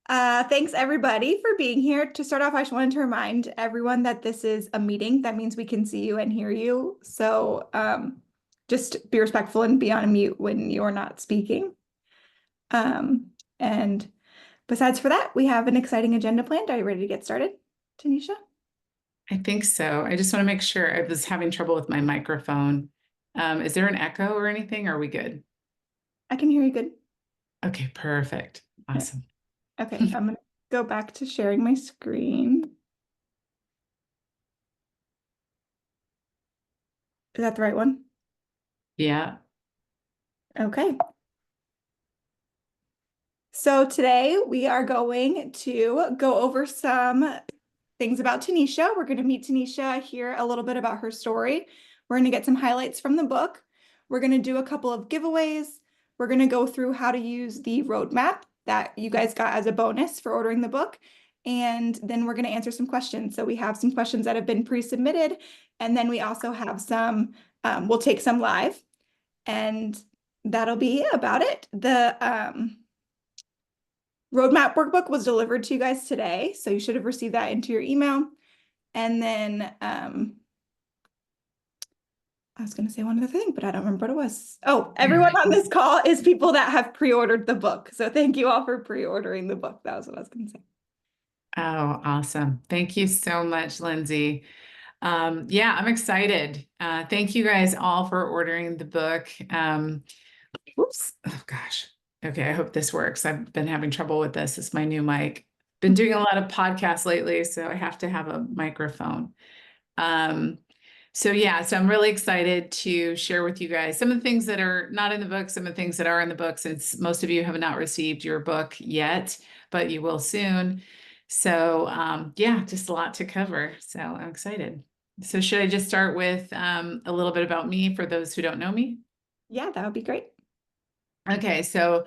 Thanks everybody for being here. To start off, I just wanted to remind everyone that this is a meeting. That means we can see you and hear you. So just be respectful and be on mute when you're not speaking. And besides for that, we have an exciting agenda planned. Are you ready to get started, Tanisha? I think so. I just want to make sure. I was having trouble with my microphone. Is there an echo or anything? Are we good? I can hear you good. Okay, perfect. Awesome. Okay, I'm gonna go back to sharing my screen. Is that the right one? Yeah. Okay. So today we are going to go over some things about Tanisha. We're going to meet Tanisha, hear a little bit about her story. We're going to get some highlights from the book. We're going to do a couple of giveaways. We're going to go through how to use the roadmap that you guys got as a bonus for ordering the book. And then we're going to answer some questions. So we have some questions that have been pre-submitted. And then we also have some, we'll take some live. And that'll be about it. The roadmap workbook was delivered to you guys today, so you should have received that into your email. And then I was going to say one other thing, but I don't remember what it was. Oh, everyone on this call is people that have pre-ordered the book. So thank you all for pre-ordering the book. That was what I was going to say. Oh, awesome. Thank you so much, Lindsay. Yeah, I'm excited. Thank you guys all for ordering the book. Whoops. Oh gosh. Okay, I hope this works. I've been having trouble with this. It's my new mic. Been doing a lot of podcasts lately, so I have to have a microphone. So I'm really excited to share with you guys some of the things that are not in the book, some of the things that are in the book, since most of you have not received your book yet, but you will soon. So yeah, just a lot to cover. So I'm excited. So should I just start with a little bit about me for those who don't know me? Yeah, that would be great. Okay, so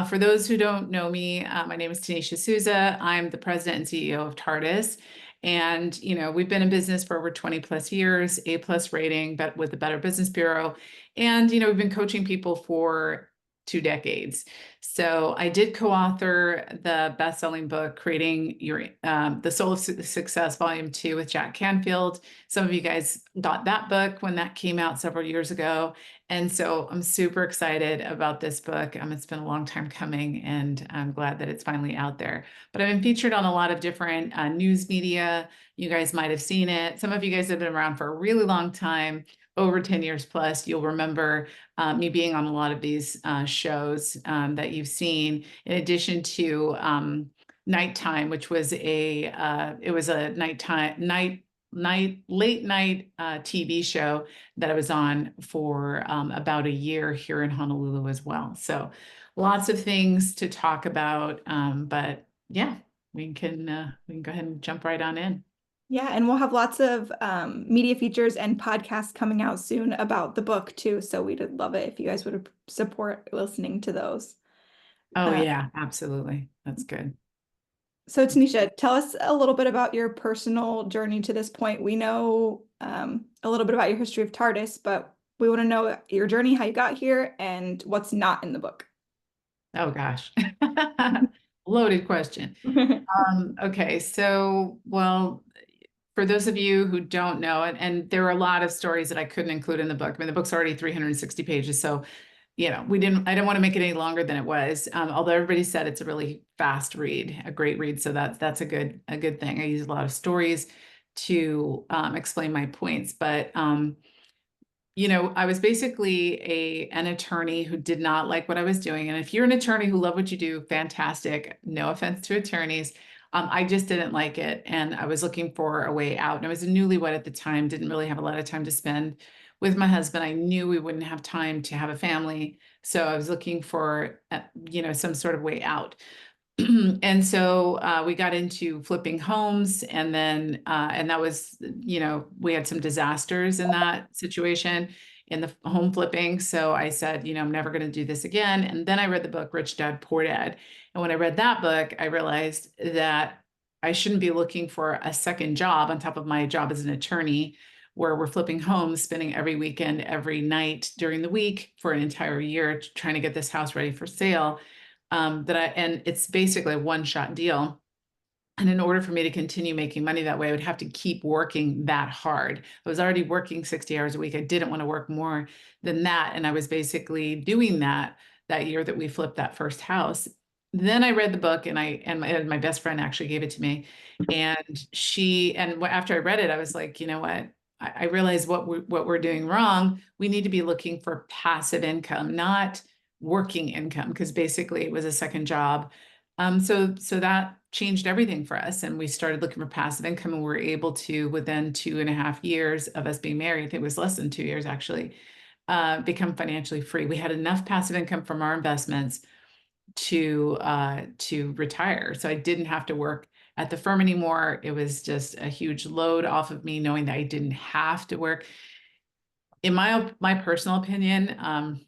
for those who don't know me, my name is Tanisha Souza. I'm the president and CEO of TARDIS. And, we've been in business for over 20 plus years, A+ rating, but with the Better Business Bureau. And, we've been coaching people for 2 decades. So I did co-author the best-selling book, Creating the Soul of Success, Volume 2 with Jack Canfield. Some of you guys got that book when that came out several years ago. And so I'm super excited about this book. It's been a long time coming, and I'm glad that it's finally out there. But I've been featured on a lot of different news media. You guys might have seen it. Some of you guys have been around for a really long time, over 10 years plus. You'll remember me being on a lot of these shows that you've seen, in addition to Nighttime, which was it was a late night TV show that I was on for about a year here in Honolulu as well. So lots of things to talk about, but yeah, we can go ahead and jump right on in. Yeah, and we'll have lots of media features and podcasts coming out soon about the book too. So we'd love it if you guys would support listening to those. Oh Uh, yeah, absolutely. That's good. So Tanisha, tell us a little bit about your personal journey to this point. We know a little bit about your history of TARDIS, but we want to know your journey, how you got here, and what's not in the book. Oh gosh. Loaded question. Okay, so well, for those of you who don't know, and there are a lot of stories that I couldn't include in the book. I mean, the book's already 360 pages, so I didn't want to make it any longer than it was. Although everybody said it's a really fast read, a great read, so that's a good thing. I use a lot of stories to explain my points, but I was basically an attorney who did not like what I was doing. And if you're an attorney who love what you do, fantastic. No offense to attorneys. I just didn't like it. And I was looking for a way out. And I was a newlywed at the time, didn't really have a lot of time to spend with my husband. I knew we wouldn't have time to have a family. So I was looking for, some sort of way out. And so we got into flipping homes, and then and that was, we had some disasters in that situation in the home flipping. So I said, I'm never going to do this again. And then I read the book Rich Dad Poor Dad. And when I read that book, I realized that I shouldn't be looking for a second job on top of my job as an attorney, where we're flipping homes, spending every weekend, every night during the week for an entire year, trying to get this house ready for sale. and it's basically a one-shot deal. And in order for me to continue making money that way, I would have to keep working that hard. I was already working 60 hours a week. I didn't want to work more than that. And I was basically doing that year that we flipped that first house. Then I read the book, and my best friend actually gave it to me. And after I read it, I was like, you know what? I realized what we're doing wrong. We need to be looking for passive income, not working income, because basically it was a second job. So that changed everything for us. And we started looking for passive income, and we were able to, within 2.5 years of us being married, I think it was less than 2 years actually, become financially free. We had enough passive income from our investments to retire. So I didn't have to work at the firm anymore. It was just a huge load off of me, knowing that I didn't have to work. In my personal opinion,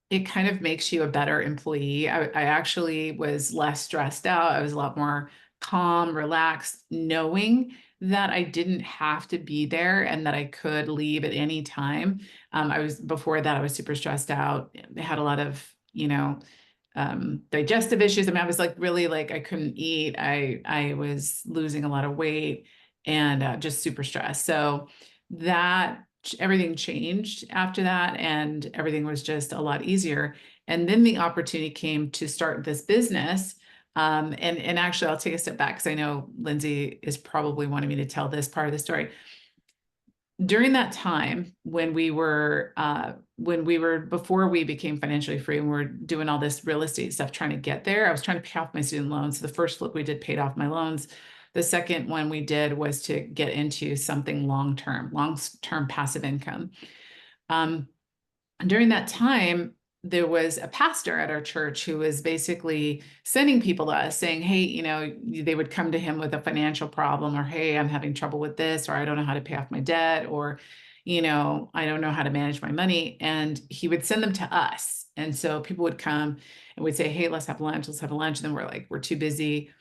it kind of makes you a better employee. I actually was less stressed out. I was a lot more calm, relaxed, knowing that I didn't have to be there and that I could leave at any time. Before that, I was super stressed out. I had a lot of, digestive issues. I mean, I was like really like I couldn't eat. I was losing a lot of weight and just super stressed. So that everything changed after that, and everything was just a lot easier. And then the opportunity came to start this business. And actually, I'll take a step back because I know Lindsay is probably wanting me to tell this part of the story. During that time when we were before we became financially free and we're doing all this real estate stuff trying to get there, I was trying to pay off my student loans. So the first flip we did paid off my loans. The second one we did was to get into something long-term passive income. During that time, there was a pastor at our church who was basically sending people to us saying, hey, they would come to him with a financial problem, or, hey, I'm having trouble with this, or I don't know how to pay off my debt, or, I don't know how to manage my money. And he would send them to us. And so people would come and we'd say, hey, let's have lunch. Let's have a lunch. And then we're like, we're too busy.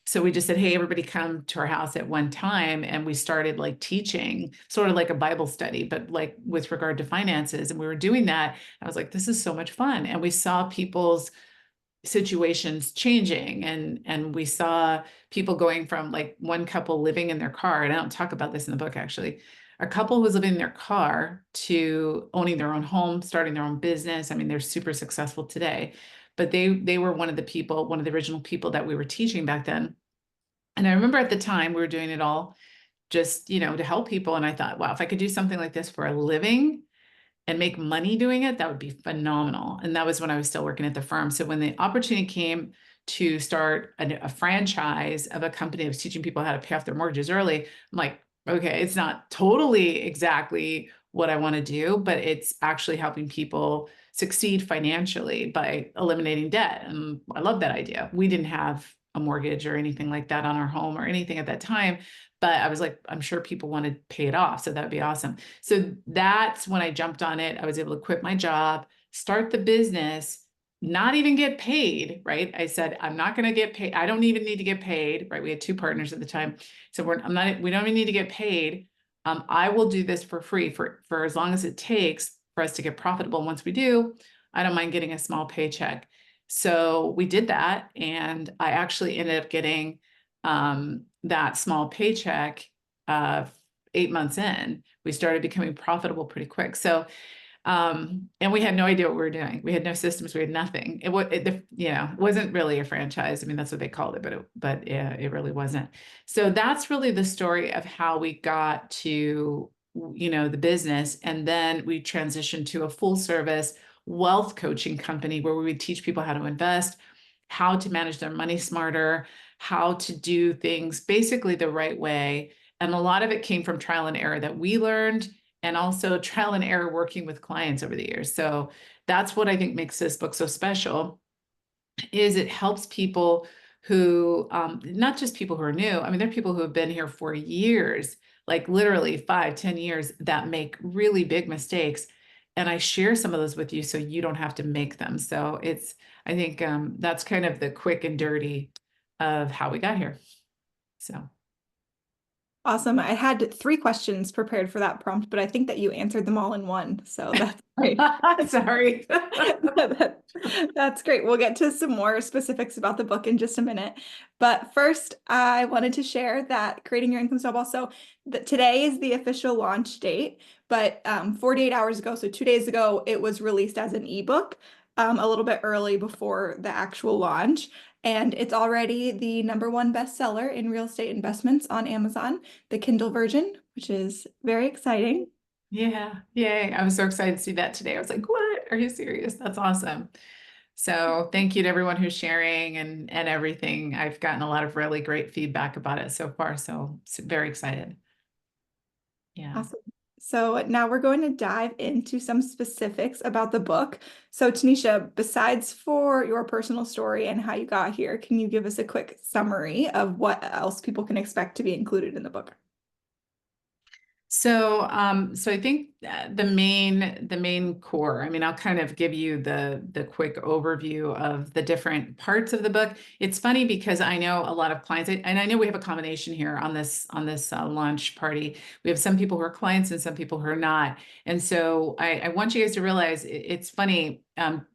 So we just said, hey, everybody come to our house at one time. And we started like teaching, sort of like a Bible study, but like with regard to finances. And we were doing that. I was like, this is so much fun. And we saw people's situations changing, and we saw people going from like one couple living in their car, and I don't talk about this in the book actually, a couple who was living in their car to owning their own home, starting their own business. I mean, they're super successful today, but they were one of the original people that we were teaching back then. And I remember at the time we were doing it all just, to help people. And I thought, wow, if I could do something like this for a living and make money doing it, that would be phenomenal. And that was when I was still working at the firm. So when the opportunity came to start a franchise of a company that was teaching people how to pay off their mortgages early, I'm like, okay, it's not totally exactly what I want to do, but it's actually helping people succeed financially by eliminating debt. And I love that idea. We didn't have a mortgage or anything like that on our home or anything at that time, but I was like, I'm sure people want to pay it off. So that would be awesome. So that's when I jumped on it. I was able to quit my job, start the business, not even get paid, right? I said, I'm not going to get paid. I don't even need to get paid, right? We had two partners at the time. So we don't even need to get paid. I will do this for free for as long as it takes for us to get profitable. Once we do, I don't mind getting a small paycheck. So we did that. And I actually ended up getting that small paycheck 8 months in. We started becoming profitable pretty quick. So and we had no idea what we were doing. We had no systems. We had nothing. It wasn't really a franchise. I mean, that's what they called it, but yeah, it really wasn't. So that's really the story of how we got to, the business. And then we transitioned to a full service wealth coaching company where we would teach people how to invest, how to manage their money smarter, how to do things basically the right way. And a lot of it came from trial and error that we learned, and also trial and error working with clients over the years. So that's what I think makes this book so special, is it helps people who, not just people who are new. I mean, there are people who have been here for years, like literally 5-10 years, that make really big mistakes. And I share some of those with you so you don't have to make them. So I think that's kind of the quick and dirty of how we got here. So. Awesome. I had 3 questions prepared for that prompt, but I think that you answered them all in one. So that's great. Sorry. That's great. We'll get to some more specifics about the book in just a minute. But first, I wanted to share that Creating Your Income Snowball. So today is the official launch date, but 48 hours ago, so 2 days ago, it was released as an ebook a little bit early before the actual launch. And it's already the #1 bestseller in real estate investments on Amazon, the Kindle version, which is very exciting. Yeah, yay. I was so excited to see that today. I was like, what? Are you serious? That's awesome. So thank you to everyone who's sharing and everything. I've gotten a lot of really great feedback about it so far. So very excited. Yeah. Awesome. So now we're going to dive into some specifics about the book. So Tanisha, besides for your personal story and how you got here, can you give us a quick summary of what else people can expect to be included in the book? So I think the main core. I mean, I'll kind of give you the quick overview of the different parts of the book. It's funny because I know a lot of clients, and I know we have a combination here on this launch party. We have some people who are clients and some people who are not. And so I want you guys to realize it's funny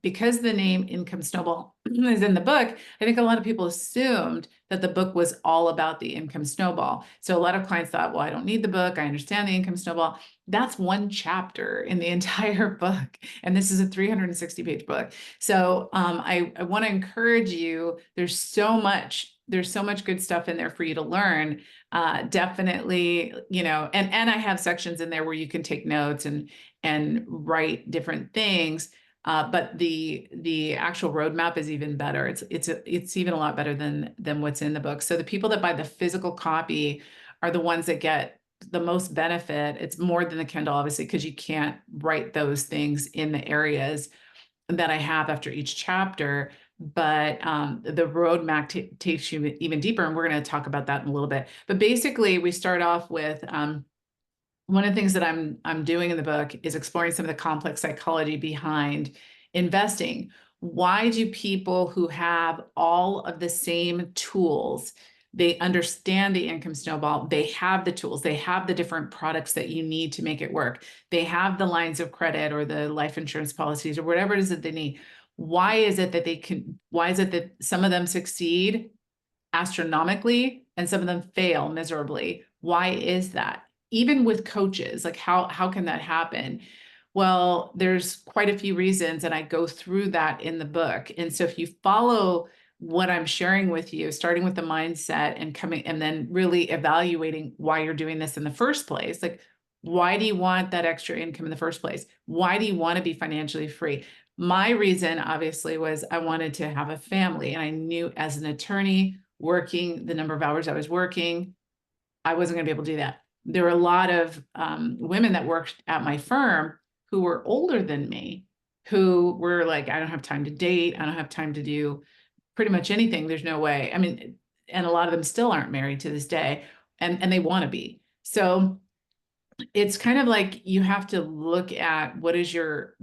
because the name Income Snowball is in the book. I think a lot of people assumed that the book was all about the income snowball. So a lot of clients thought, well, I don't need the book. I understand the income snowball. That's one chapter in the entire book. And this is a 360-page book. So I want to encourage you. There's so much good stuff in there for you to learn. Definitely, and I have sections in there where you can take notes and write different things. But the actual roadmap is even better. It's even a lot better than what's in the book. So the people that buy the physical copy are the ones that get the most benefit. It's more than the Kindle, obviously, because you can't write those things in the areas that I have after each chapter. But the roadmap takes you even deeper, and we're going to talk about that in a little bit. But basically, we start off with one of the things that I'm doing in the book is exploring some of the complex psychology behind investing. Why do people who have all of the same tools, they understand the income snowball, they have the tools, they have the different products that you need to make it work, they have the lines of credit or the life insurance policies or whatever it is that they need. Why is it that some of them succeed astronomically and some of them fail miserably? Why is that? Even with coaches, like how can that happen? Well, there's quite a few reasons, and I go through that in the book. And so if you follow what I'm sharing with you, starting with the mindset and coming and then really evaluating why you're doing this in the first place, like why do you want that extra income in the first place? Why do you want to be financially free? My reason, obviously, was I wanted to have a family, and I knew as an attorney working the number of hours I was working, I wasn't going to be able to do that. There were a lot of women that worked at my firm who were older than me, who were like, I don't have time to date. I don't have time to do pretty much anything. There's no way. I mean, and a lot of them still aren't married to this day, and they want to be. So it's kind of like you have to look at what is your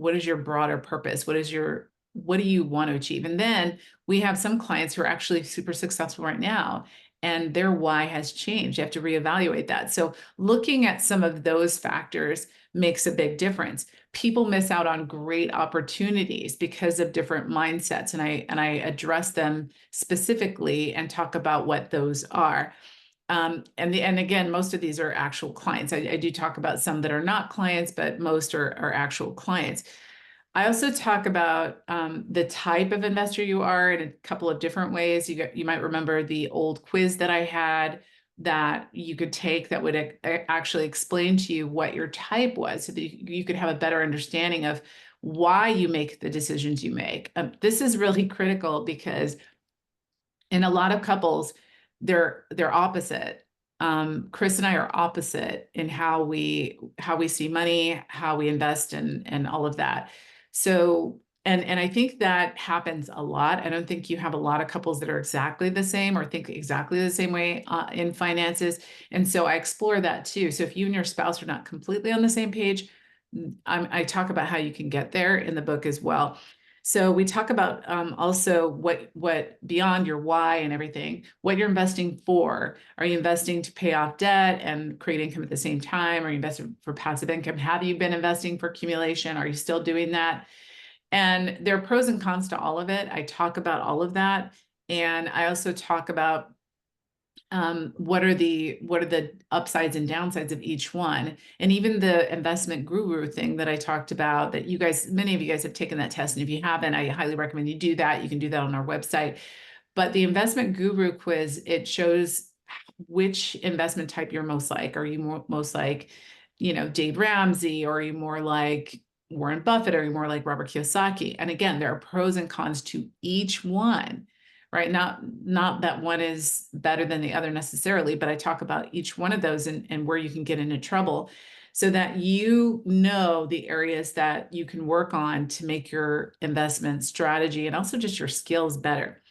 broader purpose, what do you want to achieve. And then we have some clients who are actually super successful right now, and their why has changed. You have to reevaluate that. So looking at some of those factors makes a big difference. People miss out on great opportunities because of different mindsets, and I address them specifically and talk about what those are. And again, most of these are actual clients. I do talk about some that are not clients, but most are actual clients. I also talk about the type of investor you are in a couple of different ways. You might remember the old quiz that I had that you could take that would actually explain to you what your type was, so that you could have a better understanding of why you make the decisions you make. This is really critical because in a lot of couples, they're opposite. Chris and I are opposite in how we see money, how we invest, and all of that. So, and I think that happens a lot. I don't think you have a lot of couples that are exactly the same or think exactly the same way in finances. And so I explore that too. So if you and your spouse are not completely on the same page, I talk about how you can get there in the book as well. So we talk about also what beyond your why and everything, what you're investing for. Are you investing to pay off debt and create income at the same time? Are you investing for passive income? Have you been investing for accumulation? Are you still doing that? And there are pros and cons to all of it. I talk about all of that. And I also talk about what are the upsides and downsides of each one. And even the investment guru thing that I talked about, that you guys, many of you guys have taken that test. And if you haven't, I highly recommend you do that. You can do that on our website. But the investment guru quiz, it shows which investment type you're most like. Are you most like, Dave Ramsey, or are you more like Warren Buffett, or are you more like Robert Kiyosaki? And again, there are pros and cons to each one, right? Not that one is better than the other necessarily, but I talk about each one of those and where you can get into trouble, so that you know the areas that you can work on to make your investment strategy and also just your skills better.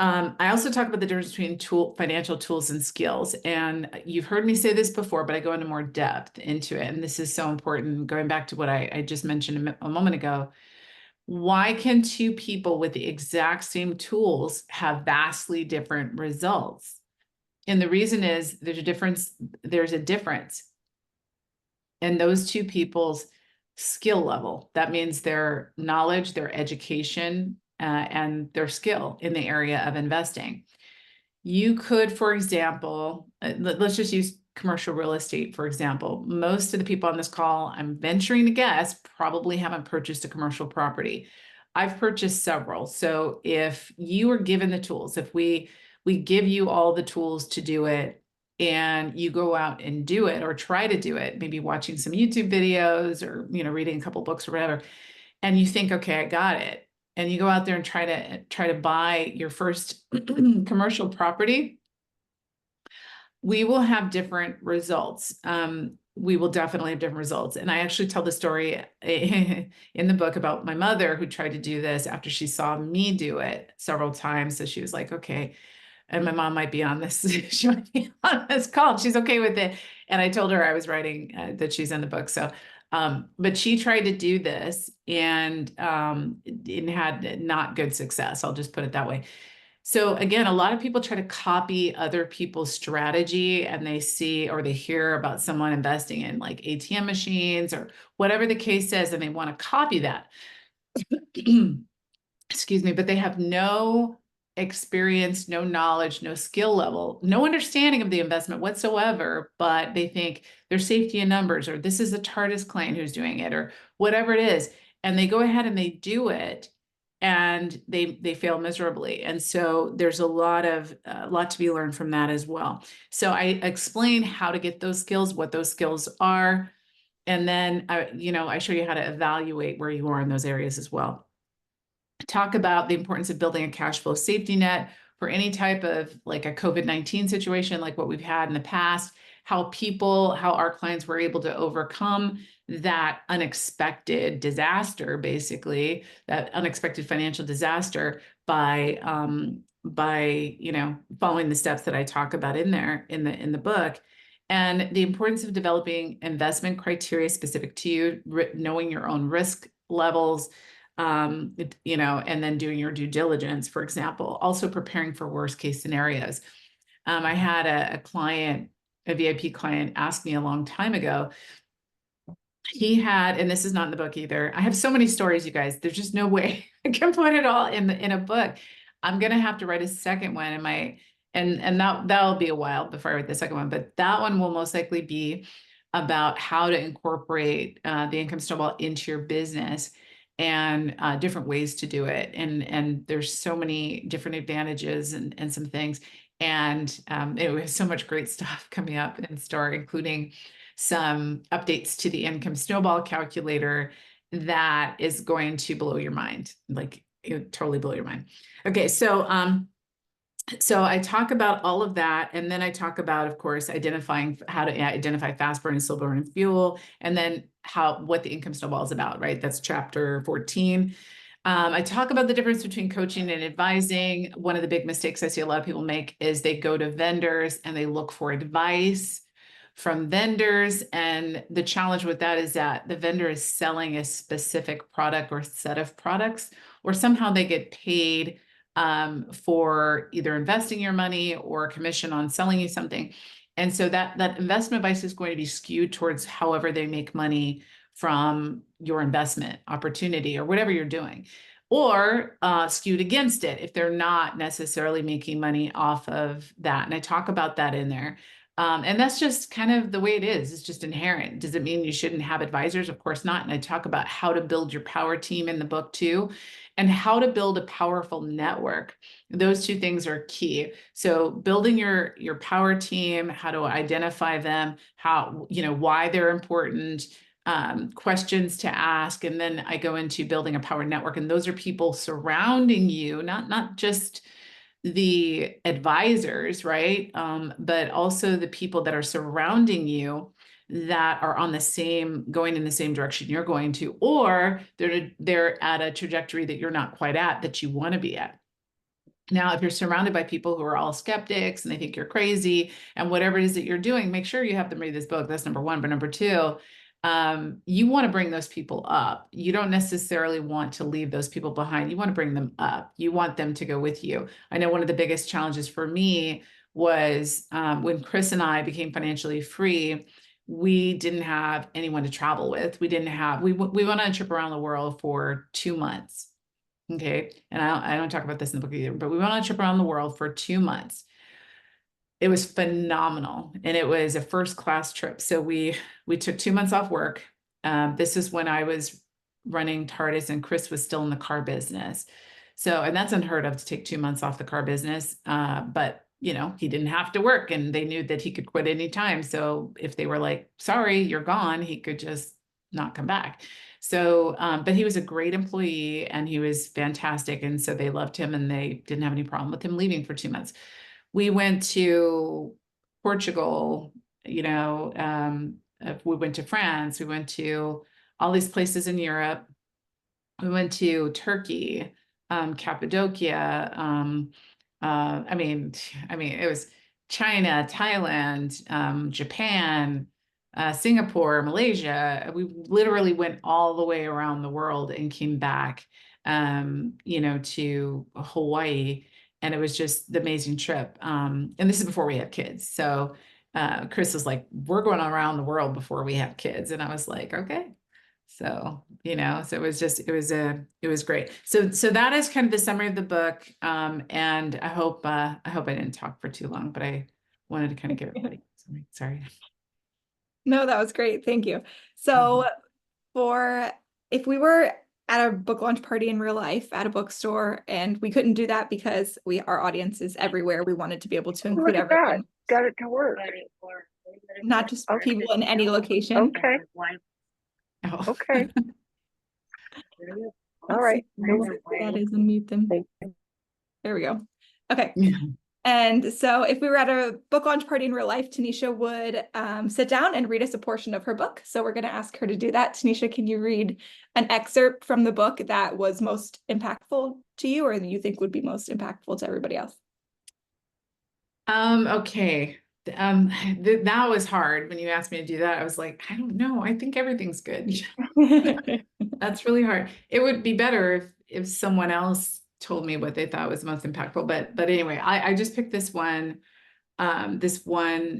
I also talk about the difference between financial tools and skills. And you've heard me say this before, but I go into more depth into it. And this is so important. Going back to what I just mentioned a moment ago, why can two people with the exact same tools have vastly different results? And the reason is there's a difference in those two people's skill level. That means their knowledge, their education, and their skill in the area of investing. You could, for example, let's just use commercial real estate, for example. Most of the people on this call, I'm venturing to guess, probably haven't purchased a commercial property. I've purchased several. So if you are given the tools, if we give you all the tools to do it, and you go out and do it or try to do it, maybe watching some YouTube videos or reading a couple books or whatever, and you think, okay, I got it, and you go out there and try to buy your first commercial property, we will have different results. We will definitely have different results. And I actually tell the story in the book about my mother, who tried to do this after she saw me do it several times. So she was like, okay, and my mom might be on this, she might be on this call. She's okay with it. And I told her I was writing that she's in the book. So, but she tried to do this and had not good success. I'll just put it that way. So again, a lot of people try to copy other people's strategy, and they see or they hear about someone investing in like ATM machines or whatever the case is, and they want to copy that. Excuse me, but they have no experience, no knowledge, no skill level, no understanding of the investment whatsoever, but they think there's safety in numbers, or this is a TARDIS client who's doing it, or whatever it is. And they go ahead and they do it, and they fail miserably. And so there's a lot to be learned from that as well. So I explain how to get those skills, what those skills are, and then I show you how to evaluate where you are in those areas as well. Talk about the importance of building a cash flow safety net for any type of like a COVID-19 situation, like what we've had in the past, how our clients were able to overcome that unexpected disaster, basically that unexpected financial disaster by following the steps that I talk about in there in the book. And the importance of developing investment criteria specific to you, knowing your own risk levels, and then doing your due diligence, for example, also preparing for worst case scenarios. I had a VIP client ask me a long time ago. And this is not in the book either. I have so many stories, you guys. There's just no way I can put it all in a book. I'm gonna have to write a second one and that'll be a while before I write the second one, but that one will most likely be about how to incorporate the income snowball into your business, and different ways to do it. And there's so many different advantages and some things. And we have so much great stuff coming up in store, including some updates to the income snowball calculator that is going to blow your mind, like it totally blow your mind. Okay, so I talk about all of that, and then I talk about, of course, how to identify fast burn and slow burn fuel, and then what the income snowball is about, right? That's chapter 14. I talk about the difference between coaching and advising. One of the big mistakes I see a lot of people make is they go to vendors and they look for advice from vendors. And the challenge with that is that the vendor is selling a specific product or set of products, or somehow they get paid for either investing your money or a commission on selling you something. And so that investment advice is going to be skewed towards however they make money from your investment opportunity or whatever you're doing, or skewed against it if they're not necessarily making money off of that. And I talk about that in there. And that's just kind of the way it is. It's just inherent. Does it mean you shouldn't have advisors? Of course not. And I talk about how to build your power team in the book too, and how to build a powerful network. Those two things are key. So building your power team, how to identify them, how, why they're important, questions to ask. And then I go into building a power network. And those are people surrounding you, not just the advisors, right? But also the people that are surrounding you that are going in the same direction you're going to, or they're at a trajectory that you're not quite at, that you want to be at. Now, if you're surrounded by people who are all skeptics and they think you're crazy and whatever it is that you're doing, make sure you have them read this book. That's number one. But number two, you want to bring those people up. You don't necessarily want to leave those people behind. You want to bring them up. You want them to go with you. I know one of the biggest challenges for me was when Chris and I became financially free, we didn't have anyone to travel with. We went on a trip around the world for 2 months. Okay. And I don't talk about this in the book either, but we went on a trip around the world for 2 months. It was phenomenal. And it was a first class trip. So we took 2 months off work. This is when I was running TARDIS and Chris was still in the car business. So, and that's unheard of to take 2 months off the car business. But he didn't have to work and they knew that he could quit anytime. So if they were like, sorry, you're gone, he could just not come back. So, but he was a great employee and he was fantastic. And so they loved him and they didn't have any problem with him leaving for 2 months. We went to Portugal, we went to France, we went to all these places in Europe. We went to Turkey, Cappadocia. It was China, Thailand, Japan, Singapore, Malaysia. We literally went all the way around the world and came back, to Hawaii. And it was just the amazing trip. And this is before we had kids. So Chris was like, we're going around the world before we have kids. And I was like, okay. So, so it was great. So that is kind of the summary of the book. And I hope I didn't talk for too long, but I wanted to kind of give everybody, sorry. No, that was great. Thank you. So if we were at a book launch party in real life at a bookstore and we couldn't do that because our audience is everywhere, we wanted to be able to include everyone. Got it to work. Not just people in any location. Okay. Oh. Okay. All right. That is, unmute them. There we go. Okay. Yeah. And so if we were at a book launch party in real life, Tanisha would sit down and read us a portion of her book. So we're going to ask her to do that. Tanisha, can you read an excerpt from the book that was most impactful to you or that you think would be most impactful to everybody else? Okay. That was hard. When you asked me to do that, I was like, I don't know. I think everything's good. That's really hard. It would be better if someone else told me what they thought was most impactful. But anyway, I just picked this one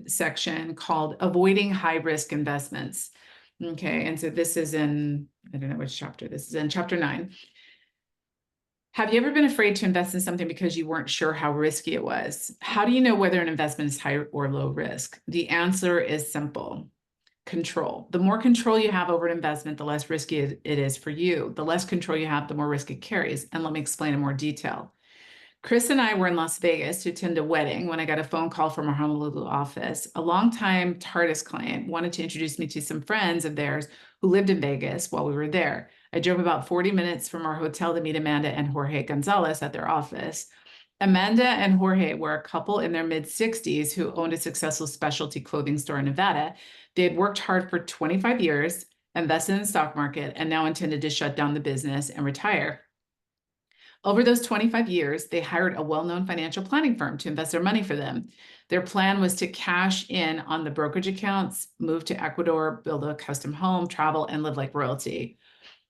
section called Avoiding High Risk Investments. Okay. And so this is I don't know which chapter this is in, chapter 9. Have you ever been afraid to invest in something because you weren't sure how risky it was? How do you know whether an investment is high or low risk? The answer is simple. Control. The more control you have over an investment, the less risky it is for you. The less control you have, the more risk it carries. And let me explain in more detail. Chris and I were in Las Vegas to attend a wedding when I got a phone call from our Honolulu office. A longtime TARDIS client wanted to introduce me to some friends of theirs who lived in Vegas while we were there. I drove about 40 minutes from our hotel to meet Amanda and Jorge Gonzalez at their office. Amanda and Jorge were a couple in their mid-60s who owned a successful specialty clothing store in Nevada. They had worked hard for 25 years, invested in the stock market, and now intended to shut down the business and retire. Over those 25 years, they hired a well-known financial planning firm to invest their money for them. Their plan was to cash in on the brokerage accounts, move to Ecuador, build a custom home, travel, and live like royalty.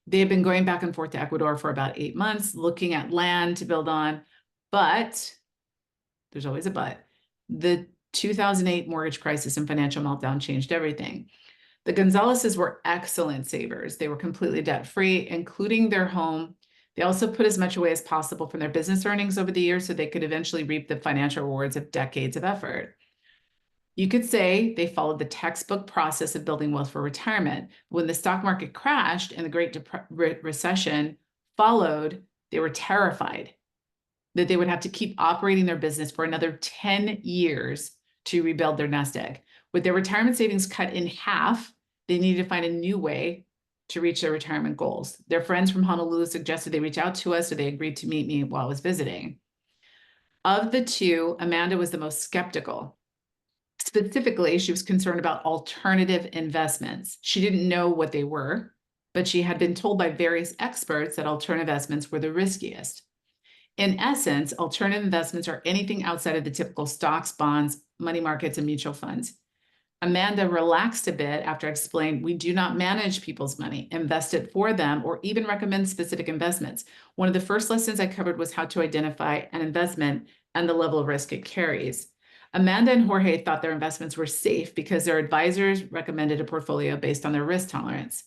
They had been going back and forth to Ecuador for about 8 months, looking at land to build on. But there's always a but. The 2008 mortgage crisis and financial meltdown changed everything. The Gonzaleses were excellent savers. They were completely debt-free, including their home. They also put as much away as possible from their business earnings over the years so they could eventually reap the financial rewards of decades of effort. You could say they followed the textbook process of building wealth for retirement. When the stock market crashed and the Great Recession followed, they were terrified that they would have to keep operating their business for another 10 years to rebuild their nest egg. With their retirement savings cut in half, they needed to find a new way to reach their retirement goals. Their friends from Honolulu suggested they reach out to us, so they agreed to meet me while I was visiting. Of the two, Amanda was the most skeptical. Specifically, she was concerned about alternative investments. She didn't know what they were, but she had been told by various experts that alternative investments were the riskiest. In essence, alternative investments are anything outside of the typical stocks, bonds, money markets, and mutual funds. Amanda relaxed a bit after I explained we do not manage people's money, invest it for them, or even recommend specific investments. One of the first lessons I covered was how to identify an investment and the level of risk it carries. Amanda and Jorge thought their investments were safe because their advisors recommended a portfolio based on their risk tolerance.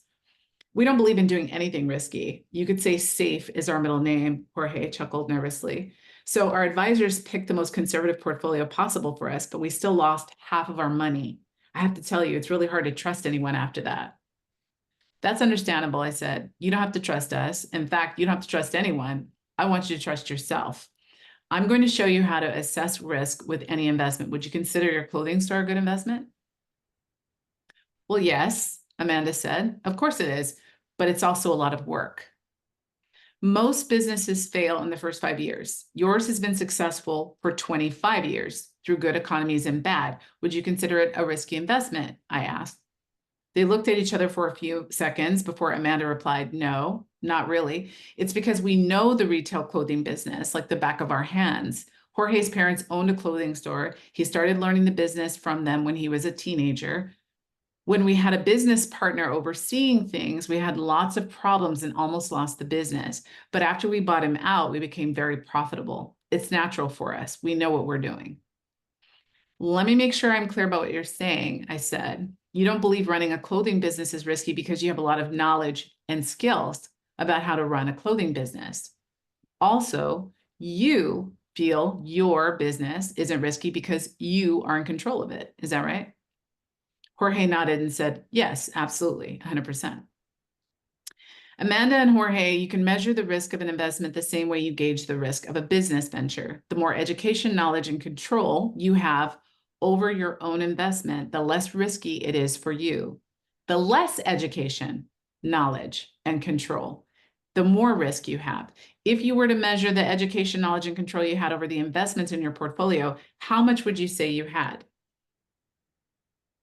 We don't believe in doing anything risky. You could say safe is our middle name, Jorge chuckled nervously. So our advisors picked the most conservative portfolio possible for us, but we still lost half of our money. I have to tell you, it's really hard to trust anyone after that. That's understandable, I said. You don't have to trust us. In fact, you don't have to trust anyone. I want you to trust yourself. I'm going to show you how to assess risk with any investment. Would you consider your clothing store a good investment? Well, yes, Amanda said. Of course it is, but it's also a lot of work. Most businesses fail in the first 5 years. Yours has been successful for 25 years through good economies and bad. Would you consider it a risky investment? I asked. They looked at each other for a few seconds before Amanda replied, no, not really. It's because we know the retail clothing business like the back of our hands. Jorge's parents owned a clothing store. He started learning the business from them when he was a teenager. When we had a business partner overseeing things, we had lots of problems and almost lost the business. But after we bought him out, we became very profitable. It's natural for us. We know what we're doing. Let me make sure I'm clear about what you're saying, I said. You don't believe running a clothing business is risky because you have a lot of knowledge and skills about how to run a clothing business. Also, you feel your business isn't risky because you are in control of it. Is that right? Jorge nodded and said, yes, absolutely, 100%. Amanda and Jorge, you can measure the risk of an investment the same way you gauge the risk of a business venture. The more education, knowledge, and control you have over your own investment, the less risky it is for you. The less education, knowledge, and control, the more risk you have. If you were to measure the education, knowledge, and control you had over the investments in your portfolio, how much would you say you had?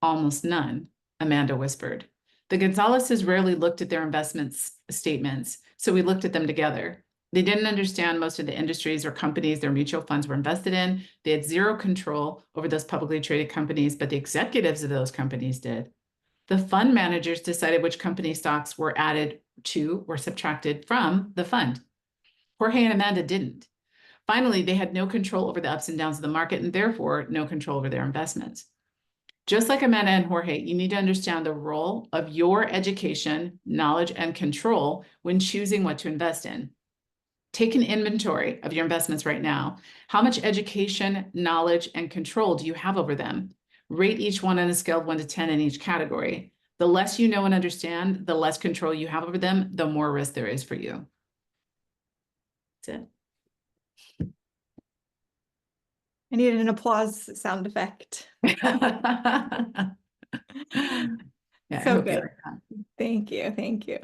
Almost none, Amanda whispered. The Gonzaleses rarely looked at their investments statements, so we looked at them together. They didn't understand most of the industries or companies their mutual funds were invested in. They had zero control over those publicly traded companies, but the executives of those companies did. The fund managers decided which company stocks were added to or subtracted from the fund. Jorge and Amanda didn't. Finally, they had no control over the ups and downs of the market and therefore no control over their investments. Just like Amanda and Jorge, you need to understand the role of your education, knowledge, and control when choosing what to invest in. Take an inventory of your investments right now. How much education, knowledge, and control do you have over them? Rate each one on a scale of 1 to 10 in each category. The less you know and understand, the less control you have over them, the more risk there is for you. That's it. I needed an applause sound effect. Yeah, I So hope you good. like that. Thank you. Thank you.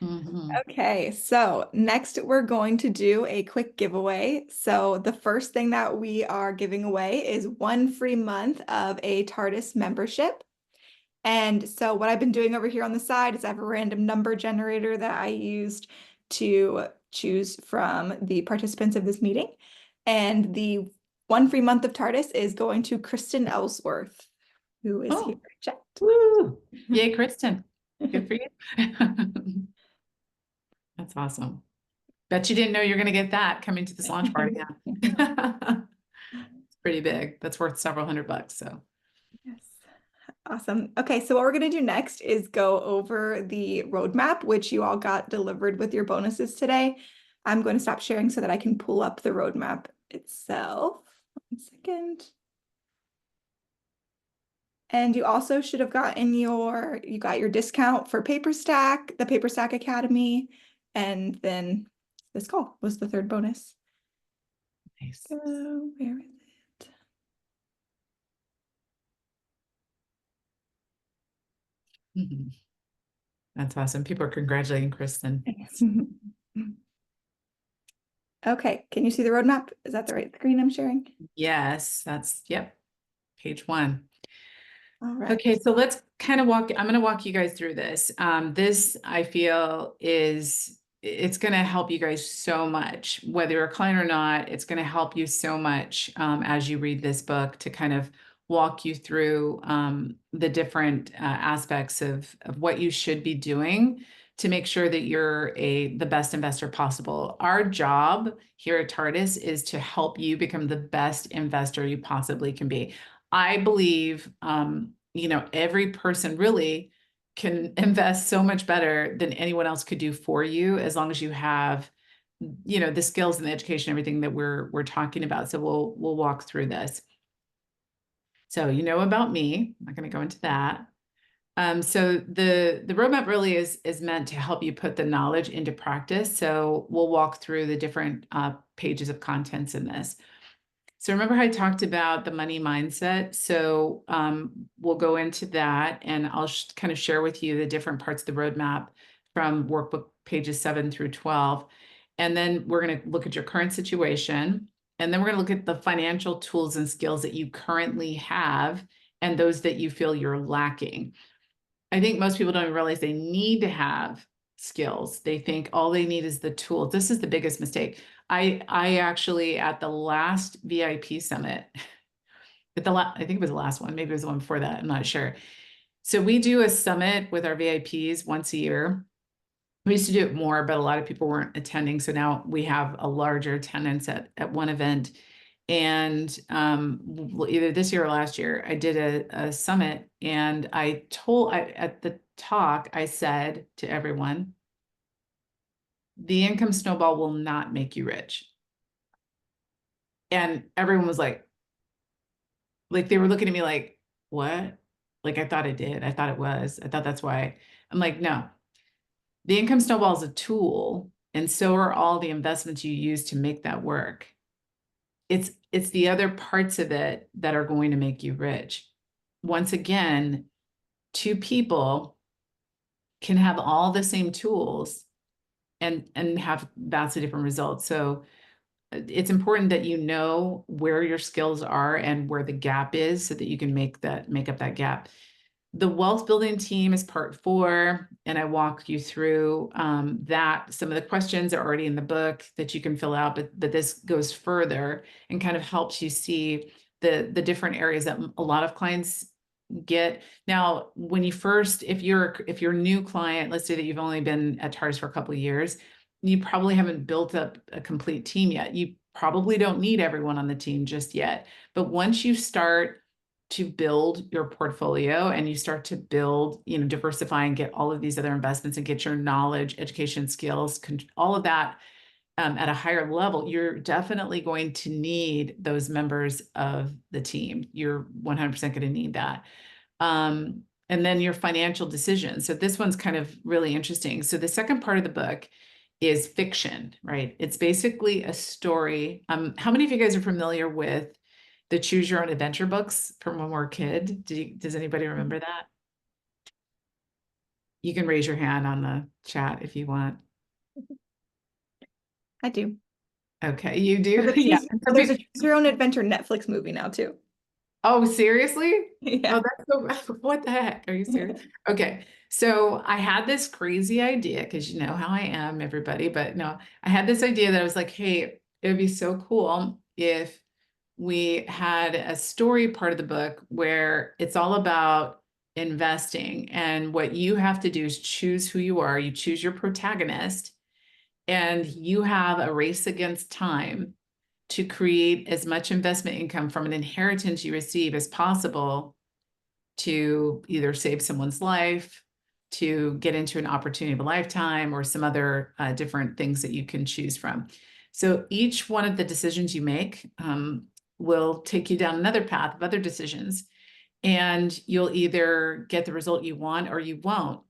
Mhm. Okay, so next we're going to do a quick giveaway. So the first thing that we are giving away is 1 free month of a TARDIS membership. And so what I've been doing over here on the side is I have a random number generator that I used to choose from the participants of this meeting. And the 1 free month of TARDIS is going to Kristen Ellsworth, who is here Oh, in chat. woo! Yay, Kristen. Good for you. That's awesome. Bet you didn't know you're going to get that coming to this launch party. Yeah. It's pretty big. That's worth several $100. So Yes. Awesome. Okay, so what we're going to do next is go over the roadmap, which you all got delivered with your bonuses today. I'm going to stop sharing so that I can pull up the roadmap itself. 1 second. And you also should have gotten you got your discount for the Paper Stack Academy, and then this call was the third bonus. Nice. So where is it? Mhm. That's awesome. People are congratulating Kristen. Okay, can you see the roadmap? Is that the right screen I'm sharing? Yes, yep, page 1. All right. Okay, so let's kind of I'm going to walk you guys through this. This I feel it's going to help you guys so much, whether you're a client or not. It's going to help you so much as you read this book to kind of walk you through the different aspects of what you should be doing to make sure that you're the best investor possible. Our job here at TARDIS is to help you become the best investor you possibly can be. I believe every person really can invest so much better than anyone else could do for you, as long as you have, the skills and the education, everything that we're talking about. So we'll walk through this. So about me, I'm not going to go into that. So the roadmap really is meant to help you put the knowledge into practice. So we'll walk through the different pages of contents in this. So remember how I talked about the money mindset? So we'll go into that, and I'll kind of share with you the different parts of the roadmap from workbook pages 7 through 12. And then we're going to look at your current situation. And then we're going to look at the financial tools and skills that you currently have and those that you feel you're lacking. I think most people don't even realize they need to have skills. They think all they need is the tools. This is the biggest mistake. I actually, at the last VIP summit, I think it was the last one, maybe it was the one before that, I'm not sure. So we do a summit with our VIPs once a year. We used to do it more, but a lot of people weren't attending. So now we have a larger attendance at one event. And either this year or last year, I did a summit, and at the talk, I said to everyone, the income snowball will not make you rich. And everyone was like they were looking at me like, what? Like, I thought it did. I thought it was. I thought that's why. I'm like, no, the income snowball is a tool, and so are all the investments you use to make that work. It's the other parts of it that are going to make you rich. Once again, two people can have all the same tools and have vastly different results. So it's important that you know where your skills are and where the gap is so that you can make up that gap. The wealth building team is part 4, and I walk you through that. Some of the questions are already in the book that you can fill out, but this goes further and kind of helps you see the different areas that a lot of clients get. Now, when if you're a new client, let's say that you've only been at TARS for a couple of years, you probably haven't built up a complete team yet. You probably don't need everyone on the team just yet. But once you start to build your portfolio and you start to build, diversify and get all of these other investments and get your knowledge, education, skills, all of that at a higher level, you're definitely going to need those members of the team. You're 100% going to need that. And then your financial decisions. So this one's kind of really interesting. So the second part of the book is fiction, right? It's basically a story. How many of you guys are familiar with the Choose Your Own Adventure books from when we were a kid? Does anybody remember that? You can raise your hand on the chat if you want. I do. Okay, you do? Yeah. Yeah. So there's a Choose Your Own Adventure Netflix movie now too. Oh, seriously? Yeah. Oh, that's so, what the heck? Are you serious? Okay. So I had this crazy idea, because you know how I am, everybody, but no, I had this idea that I was like, hey, it would be so cool if we had a story part of the book where it's all about investing, and what you have to do is choose who you are. You choose your protagonist, and you have a race against time to create as much investment income from an inheritance you receive as possible to either save someone's life, to get into an opportunity of a lifetime, or some other different things that you can choose from. So each one of the decisions you make will take you down another path of other decisions, and you'll either get the result you want or you won't.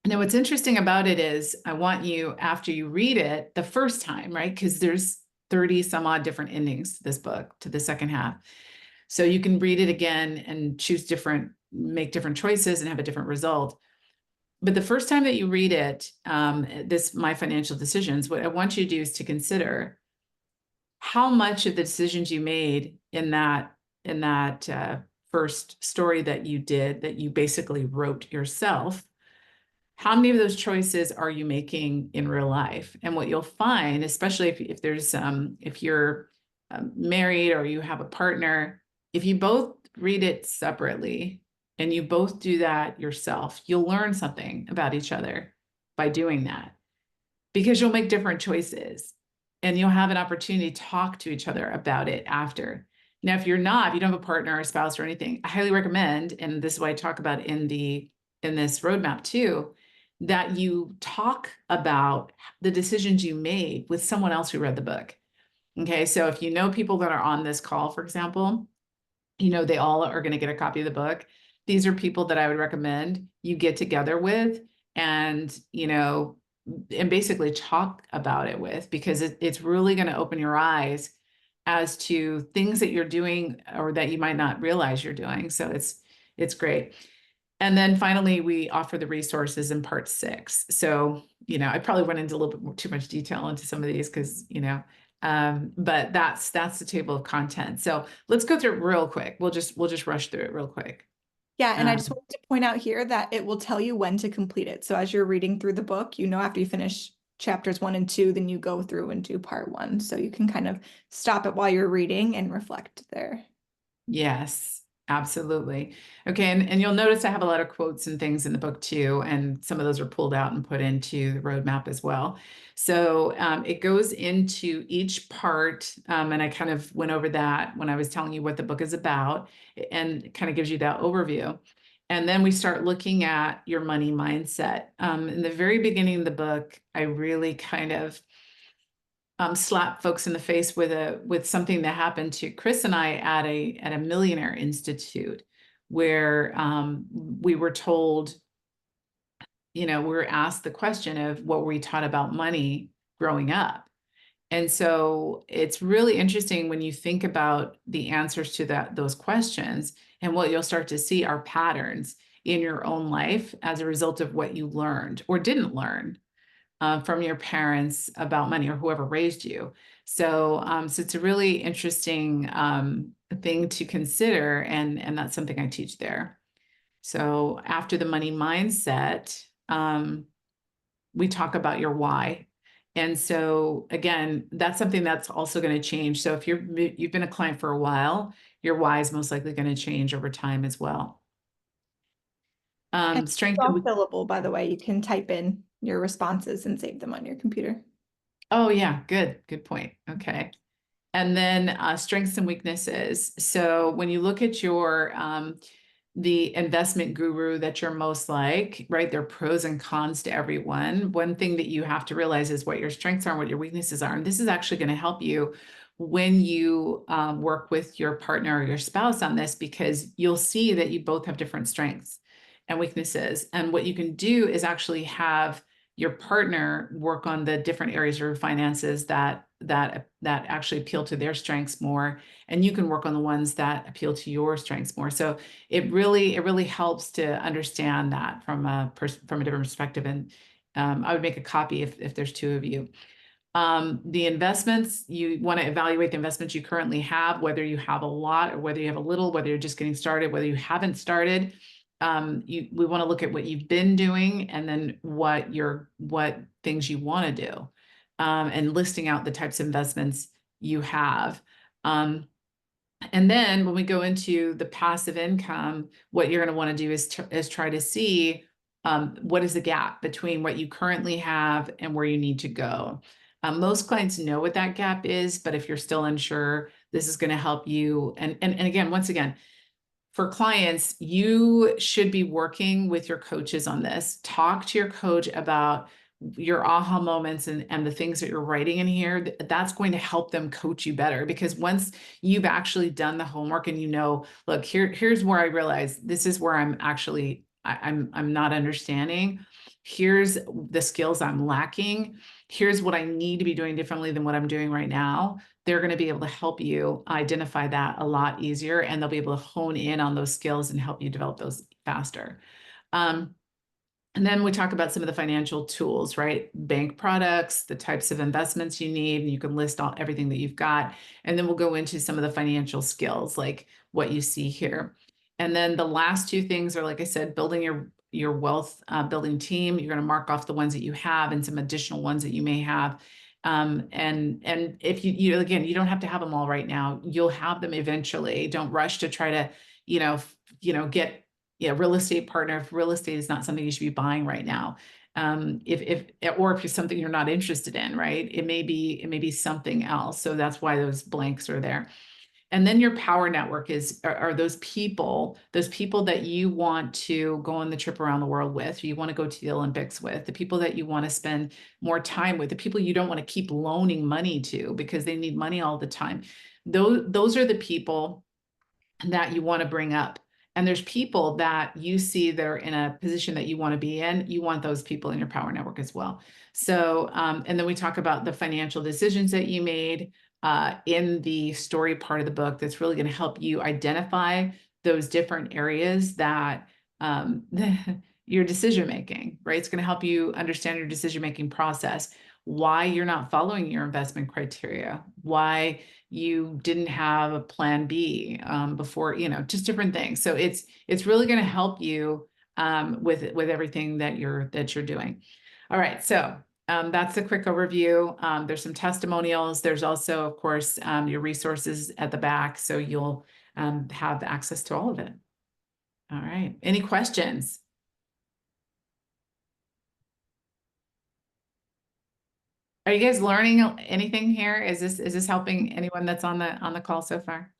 Now, what's interesting about it is I want you, after you read it the first time, right? Because there's 30 some odd different endings to this book, to the second half. So you can read it again and choose different, make different choices and have a different result. But the first time that you read it, this My Financial Decisions, what I want you to do is to consider how much of the decisions you made in that first story that you did, that you basically wrote yourself, how many of those choices are you making in real life? And what you'll find, especially if there's if you're married or you have a partner, if you both read it separately and you both do that yourself, you'll learn something about each other by doing that, because you'll make different choices and you'll have an opportunity to talk to each other about it after. Now, if you don't have a partner or a spouse or anything, I highly recommend, and this is what I talk about in this roadmap too, that you talk about the decisions you made with someone else who read the book. Okay, so if you know people that are on this call, for example, they all are going to get a copy of the book. These are people that I would recommend you get together with and, and basically talk about it with, because it's really going to open your eyes as to things that you're doing or that you might not realize you're doing. So it's great. And then finally, we offer the resources in part 6. So, I probably went into a little bit more, too much detail into some of these because, but that's the table of content. So let's go through it real quick. We'll just rush through it real quick. Yeah, and I just Um, wanted to point out here that it will tell you when to complete it. So as you're reading through the book, after you finish chapters 1 and 2, then you go through and do part 1. So you can kind of stop it while you're reading and reflect there. Yes, absolutely. Okay, and you'll notice I have a lot of quotes and things in the book too, and some of those are pulled out and put into the roadmap as well. So it goes into each part, and I kind of went over that when I was telling you what the book is about, and it kind of gives you that overview. And then we start looking at your money mindset. In the very beginning of the book, I really kind of slap folks in the face with something that happened to Chris and I at a Millionaire Institute, where we were told, we were asked the question of what were we taught about money growing up. And so it's really interesting when you think about the answers to those questions, and what you'll start to see are patterns in your own life as a result of what you learned or didn't learn from your parents about money, or whoever raised you. So, so it's a really interesting thing to consider, and that's something I teach there. So after the money mindset, we talk about your why. And so again, that's something that's also going to change. So if you've been a client for a while, your why is most likely going to change over time as well. And it's Strength. all fillable, by the way. You can type in your responses and save them on your computer. Oh yeah, good point. Okay. And then strengths and weaknesses. So when you look at your the investment guru that you're most like, right? There are pros and cons to everyone. One thing that you have to realize is what your strengths are and what your weaknesses are. And this is actually going to help you when you work with your partner or your spouse on this, because you'll see that you both have different strengths and weaknesses. And what you can do is actually have your partner work on the different areas of your finances that actually appeal to their strengths more, and you can work on the ones that appeal to your strengths more. So it really helps to understand that from a different perspective. And I would make a copy if there's 2 of you. The investments, you want to evaluate the investments you currently have, whether you have a lot or whether you have a little, whether you're just getting started, whether you haven't started. We want to look at what you've been doing, and then what things you want to do, and listing out the types of investments you have. And then when we go into the passive income, what you're going to want to do is try to see what is the gap between what you currently have and where you need to go. Most clients know what that gap is, but if you're still unsure, this is going to help you. And again, once again, for clients, you should be working with your coaches on this. Talk to your coach about your aha moments and the things that you're writing in here. That's going to help them coach you better, because once you've actually done the homework and you know, look, here's where I realize this is where I'm actually I'm not understanding. Here's the skills I'm lacking. Here's what I need to be doing differently than what I'm doing right now. They're going to be able to help you identify that a lot easier, and they'll be able to hone in on those skills and help you develop those faster. Um, and then we talk about some of the financial tools, right? Bank products, the types of investments you need, and you can list all everything that you've got. And then we'll go into some of the financial skills, like what you see here. And then the last two things are, like I said, building your wealth building team. You're going to mark off the ones that you have and some additional ones that you may have. And if you again, you don't have to have them all right now. You'll have them eventually. Don't rush to try to, get real estate partner. If real estate is not something you should be buying right now, if it's something you're not interested in, right? It may be something else. So that's why those blanks are there. And then your power network are those people that you want to go on the trip around the world with, you want to go to the Olympics with, the people that you want to spend more time with, the people you don't want to keep loaning money to because they need money all the time. Those are the people that you want to bring up. And there's people that you see that are in a position that you want to be in. You want those people in your power network as well. So, and then we talk about the financial decisions that you made in the story part of the book. That's really going to help you identify those different areas that your decision making, right? It's going to help you understand your decision making process, why you're not following your investment criteria, why you didn't have a plan B before, just different things. So it's really going to help you with everything that you're doing. All right, so that's a quick overview. There's some testimonials. There's also, of course, your resources at the back, so you'll have access to all of it. All right, any questions? Are you guys learning anything here? Is this helping anyone that's on the call so far?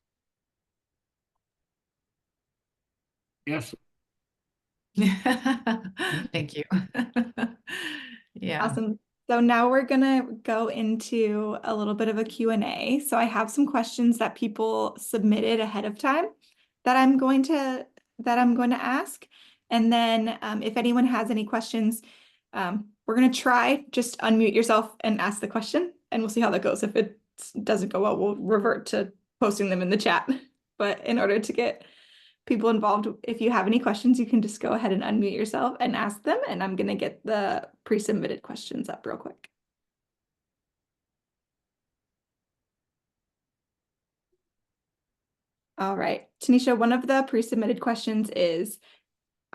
Yes. Thank you. Yeah. Awesome. So now we're gonna go into a little bit of a Q&A. So I have some questions that people submitted ahead of time that I'm going to ask. And then if anyone has any questions, we're gonna try just unmute yourself and ask the question, and we'll see how that goes. If it doesn't go well, we'll revert to posting them in the chat. But in order to get people involved, if you have any questions, you can just go ahead and unmute yourself and ask them. And I'm going to get the pre-submitted questions up real quick. All right, Tanisha, one of the pre-submitted questions is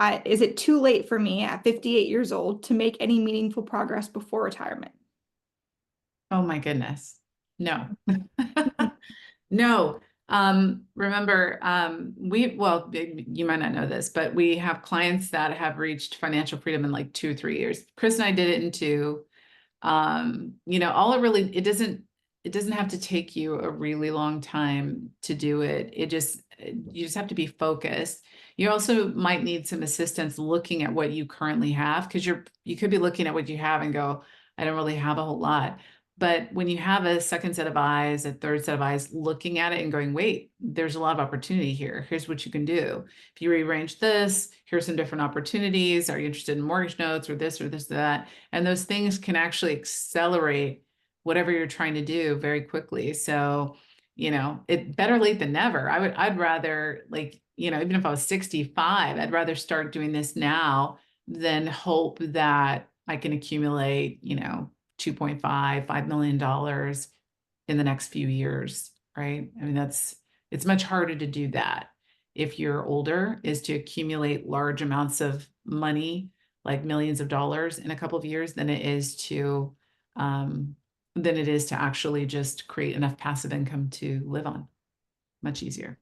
it too late for me at 58 years old to make any meaningful progress before retirement? Oh my goodness. No. No. Remember, you might not know this, but we have clients that have reached financial freedom in like 2 or 3 years. Chris and I did it in 2. It doesn't have to take you a really long time to do it. You just have to be focused. You also might need some assistance looking at what you currently have, because you could be looking at what you have and go, I don't really have a whole lot. But when you have a second set of eyes, a third set of eyes looking at it and going, wait, there's a lot of opportunity here. Here's what you can do. If you rearrange this, here's some different opportunities. Are you interested in mortgage notes or this, or that? And those things can actually accelerate whatever you're trying to do very quickly. So, it better late than never. I'd rather, even if I was 65, I'd rather start doing this now than hope that I can accumulate, $2.5 million in the next few years, right? I mean, it's much harder to do that if you're older, is to accumulate large amounts of money, like millions of dollars in a couple of years, than it is to actually just create enough passive income to live on. Much easier.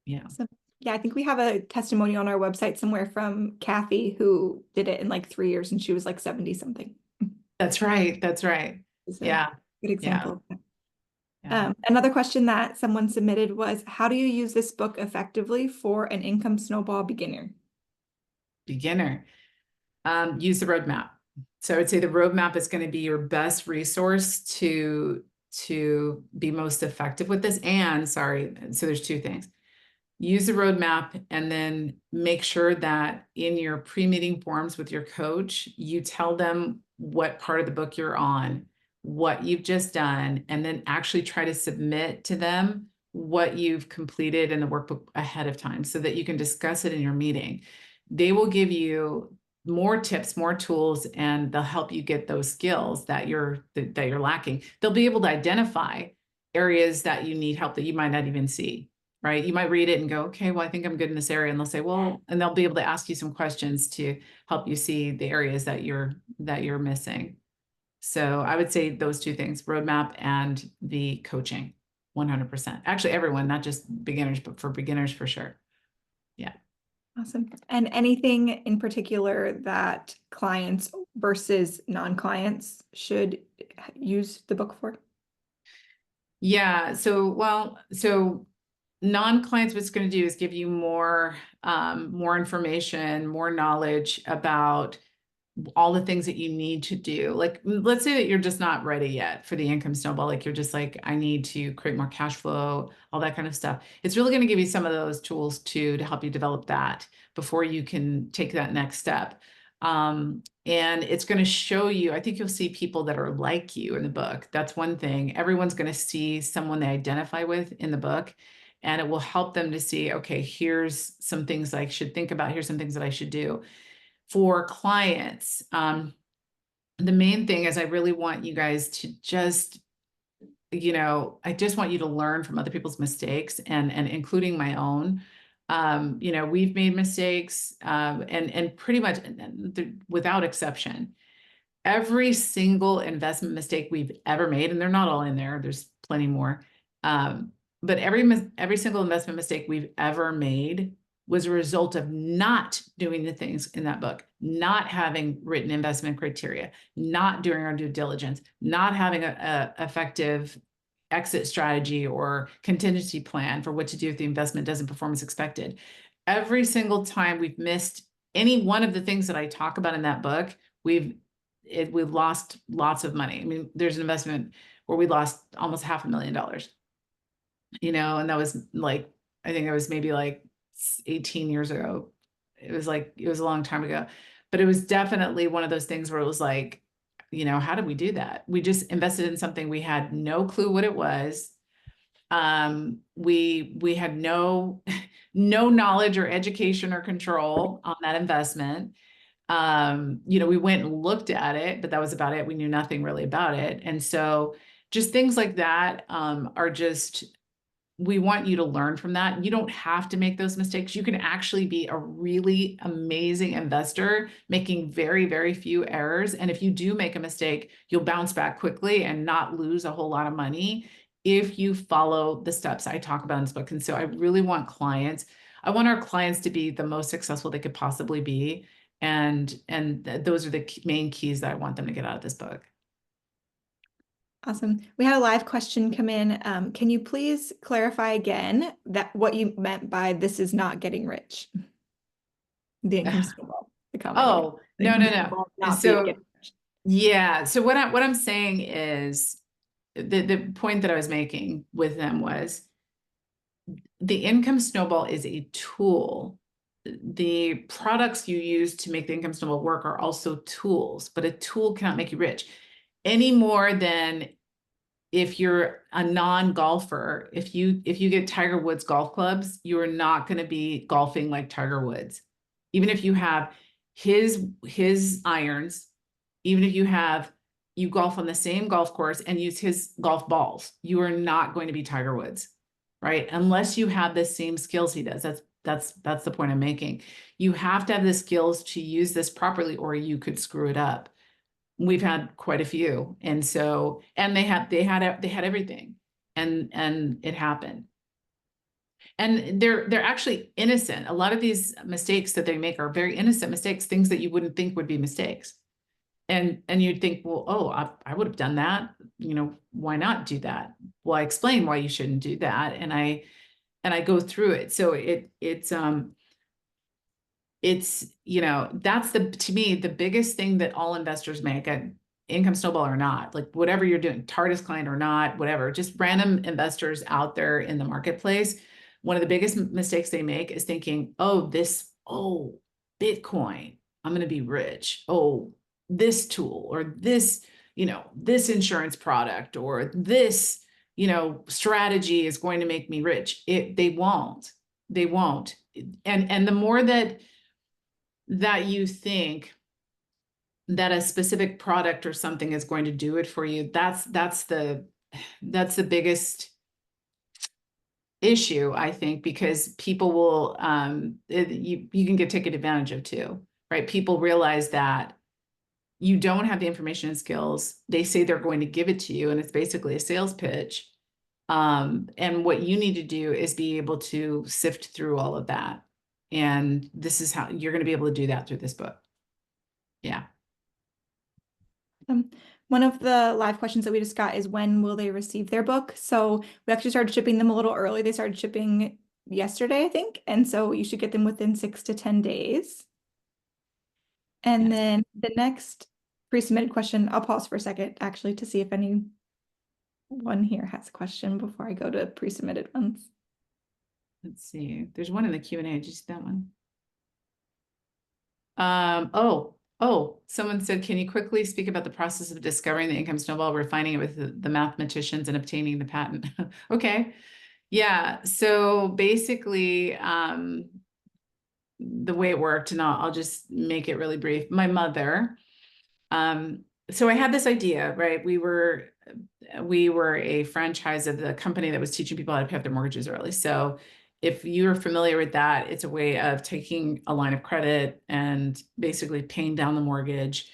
Yeah. So, yeah, I think we have a testimonial on our website somewhere from Kathy, who did it in like 3 years, and she was like 70 something. That's right. That's right. It's a Yeah. good example. Yeah. Another question that someone submitted was, how do you use this book effectively for an income snowball beginner? Beginner. Use the roadmap. So I would say the roadmap is going to be your best resource to be most effective with this. And sorry, so there's two things. Use the roadmap and then make sure that in your pre-meeting forms with your coach, you tell them what part of the book you're on, what you've just done, and then actually try to submit to them what you've completed in the workbook ahead of time so that you can discuss it in your meeting. They will give you more tips, more tools, and they'll help you get those skills that you're lacking. They'll be able to identify areas that you need help that you might not even see. Right? You might read it and go, okay, well, I think I'm good in this area. And they'll say, well, and they'll be able to ask you some questions to help you see the areas that you're missing. So I would say those two things, roadmap and the coaching, 100%. Actually, everyone, not just beginners, but for beginners for sure. Yeah. Awesome. And anything in particular that clients versus non-clients should use the book for? Yeah. So non-clients, what's going to do is give you more information, more knowledge about all the things that you need to do. Like, let's say that you're just not ready yet for the income snowball. Like you're just like, I need to create more cash flow, all that kind of stuff. It's really going to give you some of those tools too, to help you develop that before you can take that next step. And it's going to show you, I think you'll see people that are like you in the book. That's one thing. Everyone's going to see someone they identify with in the book. And it will help them to see, okay, here's some things I should think about. Here's some things that I should do. For clients, the main thing is I really want you guys to just, I just want you to learn from other people's mistakes and including my own. We've made mistakes, and pretty much without exception, every single investment mistake we've ever made, and they're not all in there, there's plenty more. But every single investment mistake we've ever made was a result of not doing the things in that book, not having written investment criteria, not doing our due diligence, not having a effective exit strategy or contingency plan for what to do if the investment doesn't perform as expected. Every single time we've missed any one of the things that I talk about in that book, we've lost lots of money. I mean, there's an investment where we lost almost $500,000, and that was like, I think it was maybe like 18 years ago. It was a long time ago, but it was definitely one of those things where it was like, how did we do that? We just invested in something. We had no clue what it was. We had no knowledge or education or control on that investment. We went and looked at it, but that was about it. We knew nothing really about it. And so just things like that, are just, we want you to learn from that. You don't have to make those mistakes. You can actually be a really amazing investor, making very, very few errors. And if you do make a mistake, you'll bounce back quickly and not lose a whole lot of money if you follow the steps I talk about in this book. And so I really want I want our clients to be the most successful they could possibly be. And those are the main keys that I want them to get out of this book. Awesome. We had a live question come in. Can you please clarify again that what you meant by "this is not getting rich"? The income snowball, the comment. Oh, no. So yeah. So what I'm saying is the point that I was making with them was the income snowball is a tool. The products you use to make the income snowball work are also tools, but a tool cannot make you rich any more than if you're a non-golfer. If you get Tiger Woods golf clubs, you are not going to be golfing like Tiger Woods. Even if you have his irons, even if you golf on the same golf course and use his golf balls, you are not going to be Tiger Woods, right? Unless you have the same skills he does. That's the point I'm making. You have to have the skills to use this properly, or you could screw it up. We've had quite a few. And so, and they had everything, and it happened. And they're actually innocent. A lot of these mistakes that they make are very innocent mistakes, things that you wouldn't think would be mistakes. And you'd think, well, oh, I would have done that. Why not do that? Well, I explain why you shouldn't do that. And I go through it. So it's, that's to me, the biggest thing that all investors make, income snowball or not, like whatever you're doing, TARDIS client or not, whatever, just random investors out there in the marketplace. One of the biggest mistakes they make is thinking, oh, Bitcoin, I'm going to be rich. Oh, this tool or this, this insurance product or this, strategy is going to make me rich. They won't. And the more that you think that a specific product or something is going to do it for you, that's the biggest issue, I think, because people will you can get taken advantage of too, right? People realize that you don't have the information and skills. They say they're going to give it to you, and it's basically a sales pitch. And what you need to do is be able to sift through all of that. And this is how you're going to be able to do that through this book. Yeah. One of the live questions that we just got is, when will they receive their book? So we actually started shipping them a little early. They started shipping yesterday, I think. And so you should get them within 6 to 10 days. And Yes. then the next pre-submitted question, I'll pause for a second actually to see if anyone here has a question before I go to pre-submitted ones. Let's see. There's one in the Q&A. Did you see that one? Someone said, can you quickly speak about the process of discovering the income snowball, refining it with the mathematicians, and obtaining the patent? Okay. Yeah. So basically, the way it worked, and I'll just make it really brief. My mother, so I had this idea, right? We were a franchise of the company that was teaching people how to pay off their mortgages early. So if you're familiar with that, it's a way of taking a line of credit and basically paying down the mortgage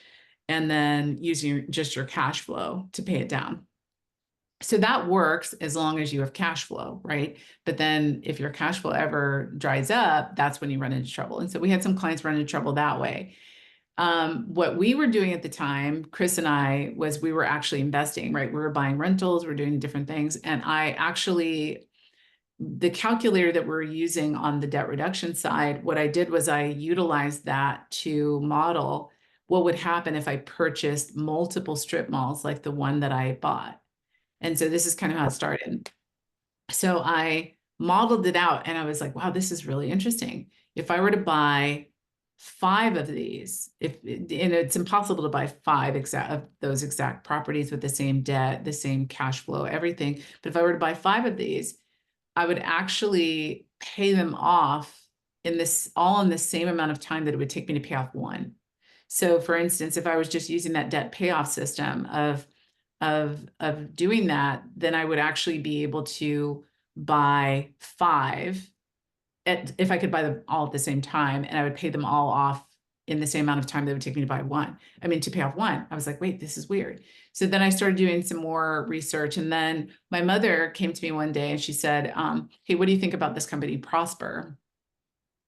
and then using just your cash flow to pay it down. So that works as long as you have cash flow, right? But then if your cash flow ever dries up, that's when you run into trouble. And so we had some clients run into trouble that way. What we were doing at the time, Chris and I, was we were actually investing, right? We were buying rentals, we were doing different things. And the calculator that we're using on the debt reduction side, what I did was I utilized that to model what would happen if I purchased multiple strip malls like the one that I bought. And so this is kind of how it started. So I modeled it out and I was like, wow, this is really interesting. If I were to buy 5 of these, and it's impossible to buy 5 of those exact properties with the same debt, the same cash flow, everything. But if I were to buy 5 of these, I would actually pay them off all in the same amount of time that it would take me to pay off one. So for instance, if I was just using that debt payoff system of doing that, then I would actually be able to buy 5 if I could buy them all at the same time, and I would pay them all off in the same amount of time that it would take me to pay off one. I was like, wait, this is weird. So then I started doing some more research. And then my mother came to me one day and she said, hey, what do you think about this company, Prosper?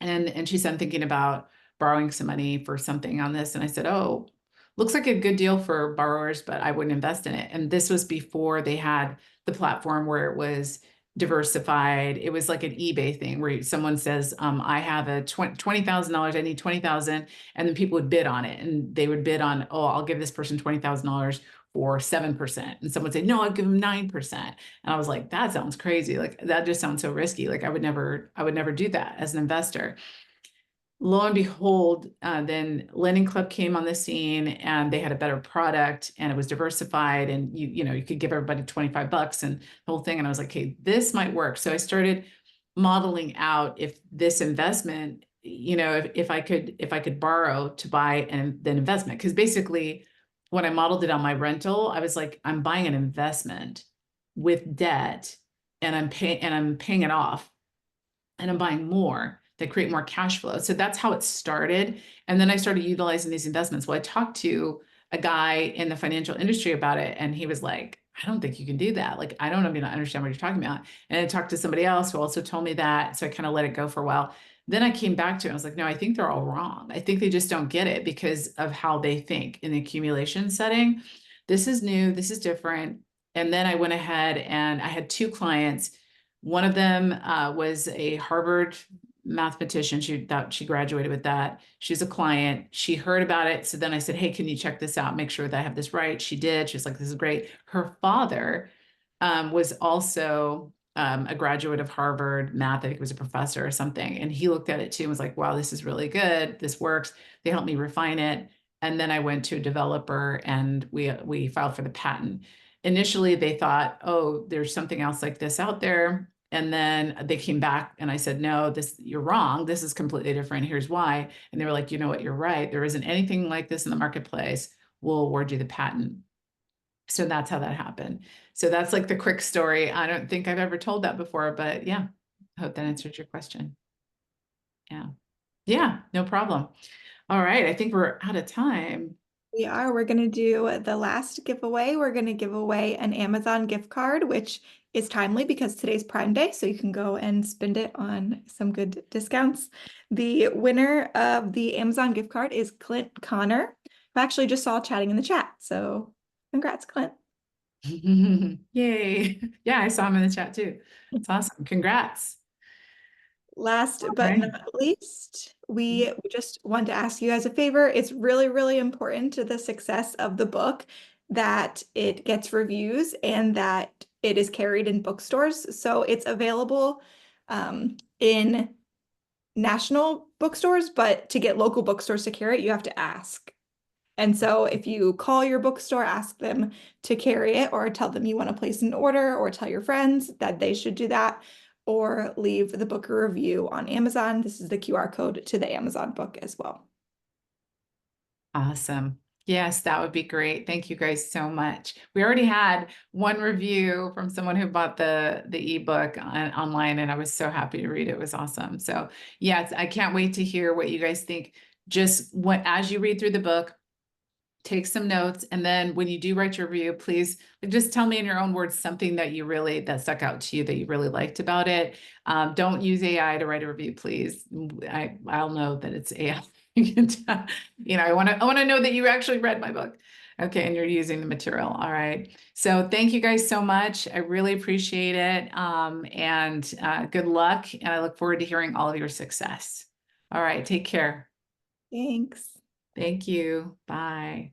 And she said, I'm thinking about borrowing some money for something on this. And I said, oh, looks like a good deal for borrowers, but I wouldn't invest in it. And this was before they had the platform where it was diversified. It was like an eBay thing where someone says, I have a $20,000, I need 20,000. And then people would bid on it, and they would bid on, oh, I'll give this person $20,000 for 7%. And someone would say, no, I'll give them 9%. And I was like, that sounds crazy. Like, that just sounds so risky. Like I would never do that as an investor. Lo and behold, then Lending Club came on the scene, and they had a better product, and it was diversified, and you could give everybody $25 and the whole thing. And I was like, okay, this might work. So I started modeling out if this investment, if I could borrow to buy an investment. Because basically when I modeled it on my rental, I was like, I'm buying an investment with debt, and I'm paying it off, and I'm buying more that create more cash flow. So that's how it started. And then I started utilizing these investments. Well, I talked to a guy in the financial industry about it, and he was like, I don't think you can do that. Like, I don't even understand what you're talking about. And I talked to somebody else who also told me that. So I kind of let it go for a while. Then I came back to it. I was like, no, I think they're all wrong. I think they just don't get it because of how they think in the accumulation setting. This is new. This is different. And then I went ahead and I had two clients. One of them was a Harvard mathematician. She graduated with that. She's a client. She heard about it. So then I said, hey, can you check this out? Make sure that I have this right. She did. She was like, this is great. Her father was also a graduate of Harvard math. I think he was a professor or something. And he looked at it too and was like, wow, this is really good. This works. They helped me refine it. And then I went to a developer and we filed for the patent. Initially, they thought, oh, there's something else like this out there. And then they came back and I said, no, you're wrong. This is completely different. Here's why. And they were like, you know what? You're right. There isn't anything like this in the marketplace. We'll award you the patent. So that's how that happened. So that's like the quick story. I don't think I've ever told that before, but yeah, I hope that answered your question. Yeah. Yeah, no problem. All right. I think we're out of time. We are. We're going to do the last giveaway. We're going to give away an Amazon gift card, which is timely because today's Prime Day, so you can go and spend it on some good discounts. The winner of the Amazon gift card is Clint Connor, who I actually just saw chatting in the chat. So congrats, Clint. Yay. Yeah, I saw him in the chat too. It's awesome. Congrats. Last but Okay. not least, we just want to ask you guys a favor. It's really, really important to the success of the book that it gets reviews and that it is carried in bookstores. So it's available in national bookstores, but to get local bookstores to carry it, you have to ask. And so if you call your bookstore, ask them to carry it, or tell them you want to place an order, or tell your friends that they should do that, or leave the book a review on Amazon. This is the QR code to the Amazon book as well. Awesome. Yes, that would be great. Thank you guys so much. We already had one review from someone who bought the ebook online, and I was so happy to read it. It was awesome. So yes, I can't wait to hear what you guys think. Just as you read through the book, take some notes, and then when you do write your review, please just tell me in your own words something that stuck out to you that you really liked about it. Don't use AI to write a review, please. I'll know that it's AI. I want to know that you actually read my book. Okay, and you're using the material. All right. So thank you guys so much. I really appreciate it. And good luck. And I look forward to hearing all of your success. All right, take care. Thanks. Thank you. Bye.